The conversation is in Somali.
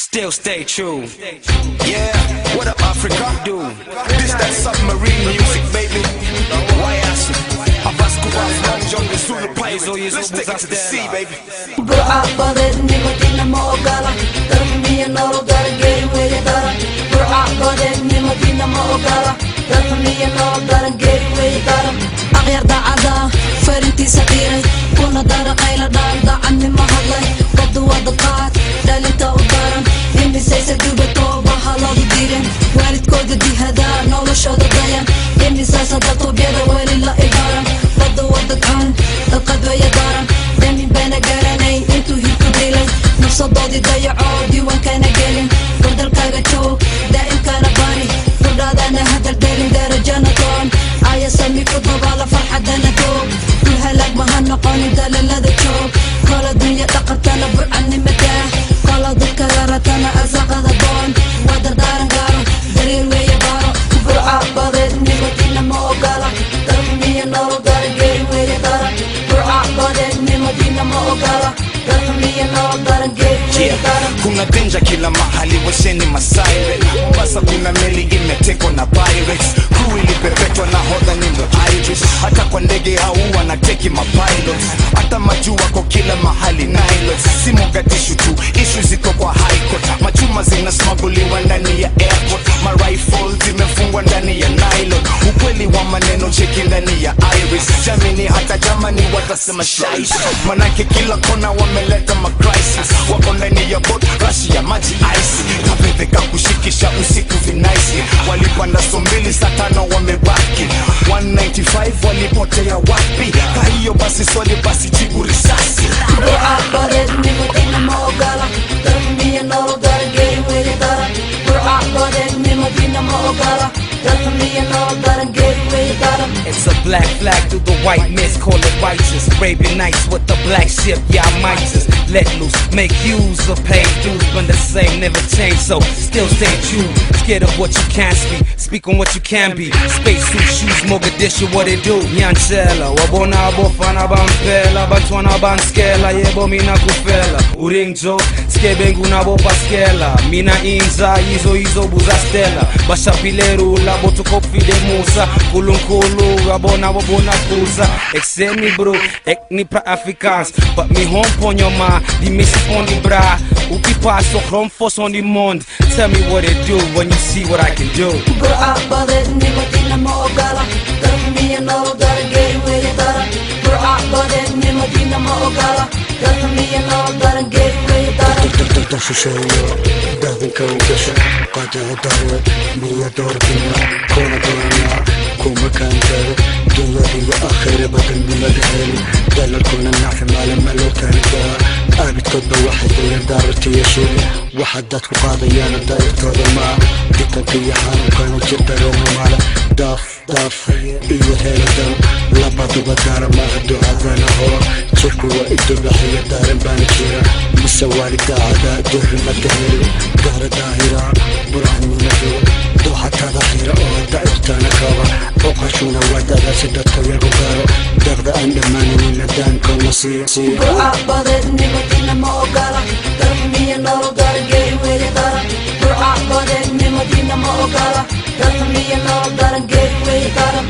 Still stay true. Yeah, what up, Africa? Do this that submarine music, baby. Why ask you? Abasco from jungle Zulu paizo yezo. Let's take it to the sea, baby. Bur'a badeedni madina ma ogola darmiya nolol darangeli weeye daran. Bur'a badeedni madina ma ogola darmiya nolol darangeli weeye daran. Aqyar daacada farintiisa qiiray kuna dara qayla daacadni ma hadlay wadu wada qaad dhalinta u daran imisaysa dubato bahaladu diren waalidkooda dihadaa noloshooda dayan imisaasa daltoobyada weli la idaaran wada wada kaan dalqad weeye daran damin baana garanayn intuu hirku dilay nafsadoodii dayacoo diiwaankana gelin fardalkaaga joog daa'imkana bari furdhaadana hadaldelin darajana doon aya sami ku dabaala farxadana doog dul halaag maha noqonin dalalada joog kola dunya dhaqantana burcanimadaa kola dadka garatana arsaqada doon waa dardaaran gaaro dareer weeye baaro burca badeedni madina ma ogola darmiya nolol darangeli weeye daran burca badeedni madina ma ogola darmiya nolol darangeli weeye daran. Kuna danger kila mahali, washeni masilent. Mombasa kuna meli imetekwa na pirates. Crew ilipepetwa na hodha nindo Irish. Hata kwa ndege hau wanateki mapilots. Hata majua kwa kila mahali nilots. Si Mogadishu tu, issue ziko kwa high court. Machuma zinasmaguliwa ndani ya airport. Ma rifles zimefungwa ndani ya nylon. Ukweli wa maneno cheki ndani ya iris. Jamini hata jamani watasema shaish. Manake kila kona wameleta ma-crisis. Wako ndani ya boat, rashi ya maji ice. Kapetheka kushikisha usiku vinaisi. Walipanda sombili saa 5 wamebaki 195 walipotea wapi? Kahiyo basi swali basi jibu risasi. Bur'a badeedni madina ma ogola darmiya nolol darangeli weeye daran. Bur'a badeedni madina ma ogola darmiya nolol darangeli weeye daran. It's a black flag through the white mist, call it righteous. Arabian Nights with the black ship, y'all might just let loose. Make use of paid dues, but the same never change. So still stay true, scared of what you can't speak on what you can be. Spacesuit shoes, Mogadishu, what it do? Nyanchela, wabona bofana bampela, batwana banskela, yebo mina kufela. Uringjo, skebengu na bopaskela, mina inza, izo buzastela. Bashapileru, labo tukopfide musa, kulunkulu, wabona kuza. Exemi bro, ek ni pra Afrikaans, but me home ponyo ma, di missie on the bra. Uki paso chrome force on the mond. Tell me what it do when you see what I can do. Bur'a badeedni madina ma ogola darmiya nolol darangeli weeye daran. Bur'a badeedni madina ma ogola darmiya nolol darangeli weeye daran. تقدر شيء بعدين كون كشف قد دار مية دور بنا كون دورنا كون مكان دار دنيا دي آخر بدل من مدهني دل كون النعف مال ملو ترجع أبد كتب واحد يدار تيشيل وحدت قاضي أنا داير تضمع بتنقية حان وكانوا جدا يوم مالا داف إيه هيل دم لبعض بدار ما غدو هذا هو تشكوا وإدو بحية دار بانكيرا مسوالي داعدا دور المدهني قهر داهرة برهن من مدو دو حتى ظهيرة أو دائر تانكاوا وقشونا ودادا سدت كوير بغارو دغدا أندماني من لدان كون نصير Bur'a badeedni madina ma ogola darmiya nolol darangeli weeye daran. Bur'a badeedni madina ma ogola darmiya nolol darangeli weeye daran.